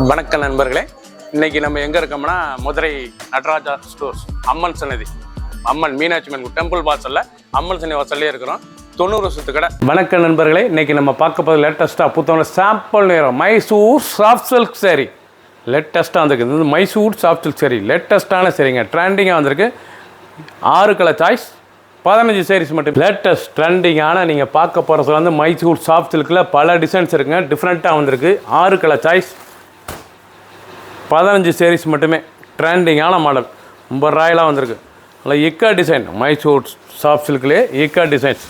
வணக்கம் நண்பர்களே, இன்னைக்கு நம்ம எங்கே இருக்கோம்னா மதுரை நடராஜா ஸ்டோர்ஸ் அம்மன் சன்னதி, அம்மன் மீனாட்சி அம்மன் டெம்பிள் வாசலில் அம்மன் சன்னதி வாசல்லே இருக்கிறோம். 90 வருஷத்து கடை. வணக்கம் நண்பர்களே, இன்னைக்கு நம்ம பார்க்க போகிறது லேட்டஸ்ட்டாக புத்தகம் சாம்பிள் நேரம் மைசூர் சாஃப்ட் சில்க் சாரி லேட்டஸ்ட்டாக வந்திருக்கு. இது வந்து மைசூர் சாஃப்ட் சில்க் சாரி லேட்டஸ்ட்டான சரிங்க, ட்ரெண்டிங்காக வந்திருக்கு. 6 கலர் சாய்ஸ், 15 சாரீஸ் மட்டும். லேட்டஸ்ட் ட்ரெண்டிங்கான நீங்கள் பார்க்க போகிறது வந்து மைசூர் சாஃப்ட் சில்கில் பல டிசைன்ஸ் இருக்குங்க, டிஃப்ரெண்ட்டாக வந்திருக்கு. 6 கலர் சாய்ஸ், 15 சாரீஸ் மட்டுமே. ட்ரெண்டிங்கான மாடல், ரொம்ப ராயலாக வந்திருக்கு. நல்லா இக்கா டிசைன், மைசூர் சாஃப்ட் சில்க்லேயே இக்கா டிசைன்ஸ்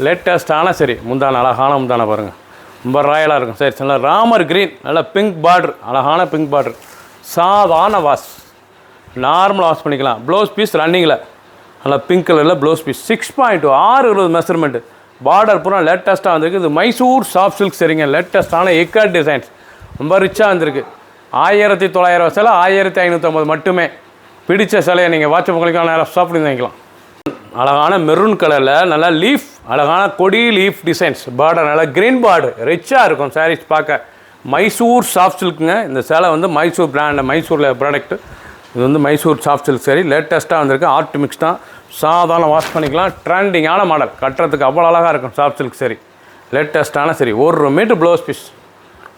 லேட்டஸ்ட்டான சரி. முந்தான அழகான முந்தான பாருங்கள், ரொம்ப ராயலாக இருக்கும். சரி, நல்லா ராமர் க்ரீன், நல்லா பிங்க் பார்டர், அழகான பிங்க் பார்டர். சாதாரண வாஷ், நார்மல் வாஷ் பண்ணிக்கலாம். ப்ளவுஸ் பீஸ் ரன்னிங்கில் நல்லா பிங்க் கலரில் ப்ளவுஸ் பீஸ் 6.2 6 மெஷர்மெண்ட்டு. பார்டர் பூரா லேட்டஸ்ட்டாக வந்திருக்கு. இது மைசூர் சாஃப்ட் சில்க் சரிங்க, லேட்டஸ்ட்டான இக்கா டிசைன்ஸ், ரொம்ப ரிச்சாக வந்திருக்கு. 1900 சிலை 1550 மட்டுமே. பிடிச்ச சிலையை நீங்கள் வாட்ஸ்அப் உங்களுக்கு நேரம் ஷாப்பிங் வாங்கிக்கலாம். அழகான மெரூன் கலரில் நல்லா லீஃப், அழகான கொடி லீஃப் டிசைன்ஸ். பார்டர் நல்லா க்ரீன் பார்டர், ரிச்சாக இருக்கும் சாரீஸ் பார்க்க. மைசூர் சாஃப்ட் சில்க்குங்க. இந்த சேலை வந்து மைசூர் பிராண்டு, மைசூரில் ப்ராடக்ட்டு. இது வந்து மைசூர் சாஃப்ட் சில்க் சாரி லேட்டஸ்ட்டாக வந்திருக்கு. ஆர்ட் மிக்ஸ் தான், சாதாரண வாஷ் பண்ணிக்கலாம். ட்ரெண்டிங்கான மாடல், கட்டுறதுக்கு அவ்வளோ அழகாக இருக்கும் சாஃப்ட் சில்க் சாரி. லேட்டஸ்ட்டான சரி. 1 மீட்ரு ப்ளவுஸ் பீஸ்,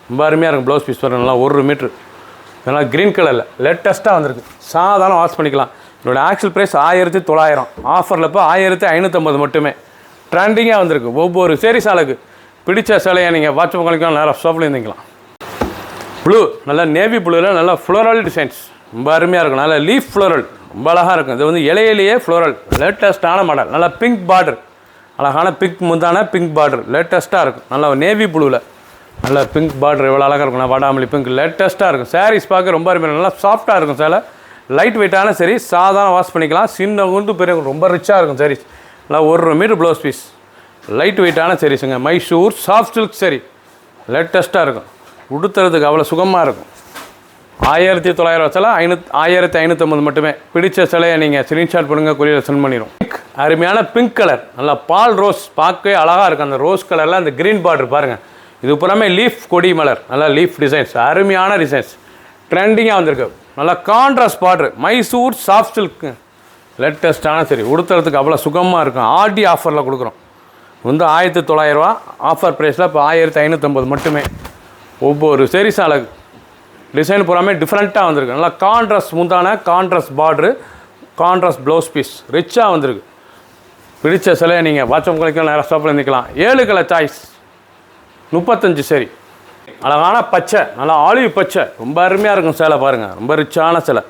ரொம்ப அருமையாக இருக்கும். ப்ளவுஸ் பீஸ் பாருங்கள், நல்லா 1 மீட்ரு, நல்லா க்ரீன் கலரில் லேட்டஸ்ட்டாக வந்திருக்கு. சாதாரண வாஷ் பண்ணிக்கலாம். இதோட ஆக்சுவல் ப்ரைஸ் 1900, ஆஃபரில் இப்போ 1550 மட்டுமே. ட்ரெண்டிங்காக வந்திருக்கு. ஒவ்வொரு சேரீ சாலைக்கு பிடிச்ச சிலையை நீங்கள் வாட்ஸ்அப் உங்களுக்கு நேரம் ஷாப்பில் இருந்துக்கலாம். ப்ளூ, நல்லா நேவி ப்ளூவில் நல்லா ஃப்ளோரல் டிசைன்ஸ், ரொம்ப அருமையாக இருக்கும். நல்லா லீஃப் ஃப்ளோரல், ரொம்ப அழகாக இருக்கும். இது வந்து இலையிலேயே ஃப்ளோரல், லேட்டஸ்ட்டான மாடல். நல்லா பிங்க் பார்டர், அழகான பிங்க் முந்தான பிங்க் பார்டர், லேட்டஸ்ட்டாக இருக்கும். நல்லா நேவி ப்ளூவில் நல்லா பிங்க் பார்டர், எவ்வளோ அழகாக இருக்கும். வாடாமல்லி பிங்க், லேட்டஸ்ட்டாக இருக்கும். சாரீஸ் பார்க்க ரொம்ப அருமையாக, நல்லா சாஃப்ட்டாக இருக்கும். சேலை லைட் வெயிட்டான சரி, சாதாரண வாஷ் பண்ணிக்கலாம். சின்ன குண்டு பெரிய, ரொம்ப ரிச்சாக இருக்கும் சாரீஸ். நல்லா 1 மீட்டர் ப்ளவுஸ் பீஸ், லைட் வெயிட்டான சாரீஸுங்க. மைசூர் சாஃப்ட் சில்க் சரி, லேட்டஸ்ட்டாக இருக்கும். உடுத்துறதுக்கு அவ்வளோ சுகமாக இருக்கும். 1900 சிலை 1550 மட்டுமே. பிடிச்ச சிலையை நீங்கள் ஸ்க்ரீன்ஷாட் பண்ணுங்கள், கொரியர் சென்ட் பண்ணிடும். பிங்க், அருமையான பிங்க் கலர், நல்லா பால் ரோஸ், பார்க்கவே அழகாக இருக்கும். அந்த ரோஸ் கலரில் அந்த க்ரீன் பார்டர் பாருங்கள். இது புறமே லீஃப் கொடி மலர், நல்லா லீஃப் டிசைன்ஸ், அருமையான டிசைன்ஸ், ட்ரெண்டிங்காக வந்திருக்கு. நல்லா contrast border, Mysore soft silk லேட்டஸ்ட்டான சரி. உடுத்துறதுக்கு அவ்வளோ சுகமாக இருக்கும். ஆடி ஆஃபரில் கொடுக்குறோம். வந்து 1900, ஆஃபர் ப்ரைஸில் இப்போ 1550 மட்டுமே. ஒவ்வொரு சீரிஸ் அழகு, டிசைன் பூராமே டிஃப்ரெண்ட்டாக வந்திருக்கு. நல்லா கான்ட்ராஸ்ட் முந்தான, contrast border, contrast blouse piece, ரிச்சாக வந்திருக்கு. பிடிச்ச சிலையை நீங்கள் வாட்ஸ்அப் உங்களுக்கு நேரம் ஷாப்பில் இருந்துக்கலாம். 7 கலர் சாய்ஸ், 35 சரி. அழகான பச்சை, நல்லா ஆலிவ் பச்சை, ரொம்ப அருமையாக இருக்கும். சேலை பாருங்கள், ரொம்ப ரிச்சான சேலை.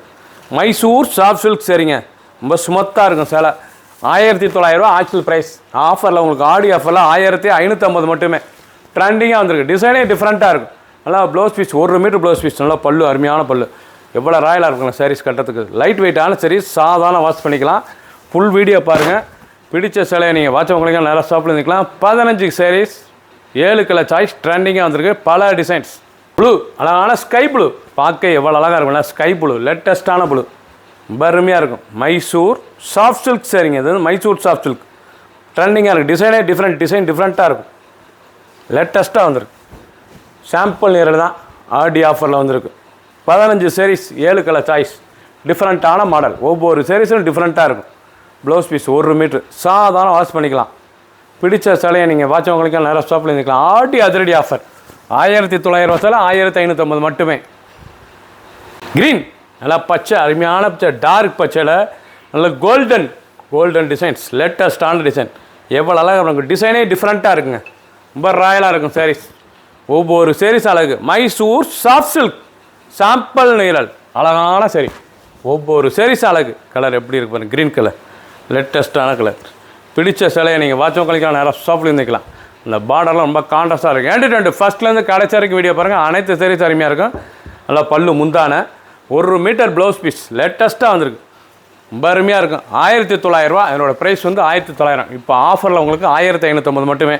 மைசூர் சாஃப்ட் சில்க் சரிங்க, ரொம்ப ஸ்மூத்தாக இருக்கும் சேலை. 1900 ஆக்சுவல் ப்ரைஸ். ஆஃபரில் உங்களுக்கு ஆடி ஆஃபரில் 1550 மட்டுமே. ட்ரெண்டிங்காக வந்திருக்கு. டிசைனே டிஃப்ரெண்ட்டாக இருக்கும். நல்லா blouse piece, 1 metre blouse piece, நல்லா பல்லு, அருமையான பல்லு, எவ்வளோ ராயலாக இருக்குங்களா சாரீஸ் கட்டுறதுக்கு. லைட் வெயிட்டான சரி, சாதாரண வாஷ் பண்ணிக்கலாம். ஃபுல் வீடியோ பாருங்கள். பிடிச்ச சிலையை நீங்கள் வாட்ஸ்அப் உங்களுக்கு நேராக ஷாப்பில் இருந்துக்கலாம். 15 சாரீஸ், 7 கலர் சாய்ஸ், ட்ரெண்டிங்காக வந்திருக்கு. பல டிசைன்ஸ். ப்ளூ, அழகான ஸ்கை ப்ளூ, பார்க்க எவ்வளோ அழகாக இருக்கும்ல. ஸ்கை ப்ளூ, லேட்டஸ்ட்டான ப்ளூ, ரொம்ப அருமையாக இருக்கும். மைசூர் சாஃப்ட் சில்க் சரிங்க. இது வந்து மைசூர் சாஃப்ட் சில்க், ட்ரெண்டிங்காக இருக்குது. டிசைனே டிஃப்ரெண்ட், டிசைன் டிஃப்ரெண்ட்டாக இருக்கும். லேட்டஸ்ட்டாக வந்திருக்கு. சாம்பிள் நேரில் தான் ஆடி ஆஃபரில் வந்திருக்கு. 15 சாரீஸ், 7 கலர் சாய்ஸ், டிஃப்ரெண்ட்டான மாடல். ஒவ்வொரு சாரீஸும் டிஃப்ரெண்ட்டாக இருக்கும். ப்ளவுஸ் பீஸ் 1 மீட்ரு, சாதாரண வாஷ் பண்ணிக்கலாம். பிடிச்ச சிலையை நீங்கள் வாட்ஸ்அப் உங்களுக்கு நேராக ஷாப்பில் இருந்துக்கலாம். ஆடி அதிரடி ஆஃபர். 1900 சிலை 1550 மட்டுமே. க்ரீன், நல்லா பச்சை, அருமையான பச்சை, டார்க் பச்சையில் நல்ல கோல்டன் டிசைன்ஸ், லேட்டஸ்டான டிசைன், எவ்வளோ அழகாக இருக்கும். டிசைனே டிஃப்ரெண்ட்டாக இருக்குங்க, ரொம்ப ராயலாக இருக்கும் சாரீஸ். ஒவ்வொரு சாரீஸ் அழகு. மைசூர் சாஃப்ட் சில்க் சாம்பிள் நீரல், அழகான சரி. ஒவ்வொரு சாரீஸ் அழகு. கலர் எப்படி இருக்கு பாருங்கள், க்ரீன் கலர், லேட்டஸ்ட்டான கலர். பிடிச்ச சிலையை நீங்கள் வாட்ஸ்அப் கழிக்கலாம், நேரம் ஷாப்பில் இருந்துக்கலாம். இந்த பார்டர்லாம் ரொம்ப கான்ட்ராஸ்ட்டாக இருக்கும். என்டர்டெயின்மெண்ட் ஃபஸ்ட்லேருந்து கடைசி வரைக்கும் வீடியோ பாருங்கள். அனைத்து சாரீஸ் அருமையாக இருக்கும். நல்லா பல்லு முந்தான, 1 மீட்டர் ப்ளவுஸ் பீஸ், லேட்டஸ்ட்டாக வந்திருக்கு. ரொம்ப அருமையாக இருக்கும். 1900, என்னோட ப்ரைஸ் வந்து 1900. இப்போ ஆஃபரில் உங்களுக்கு 1550 மட்டுமே.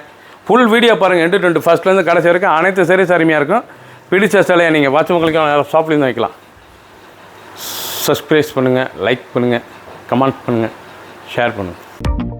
ஃபுல் வீடியோ பாருங்கள். என்டர்டெயின்மெண்ட் ஃபஸ்ட்லேருந்து கடைசி வரைக்கும் அனைத்து சாரீஸ் அருமையாக இருக்கும். பிடிச்ச சிலையை நீங்கள் வாட்ஸ்அப் கழிக்கலாம், நேரம் ஷாப்பில் இருந்து வைக்கலாம். சப்ஸ்கிரைப் பண்ணுங்கள், லைக் பண்ணுங்கள், கமெண்ட் பண்ணுங்கள், ஷேர் பண்ணுங்கள்.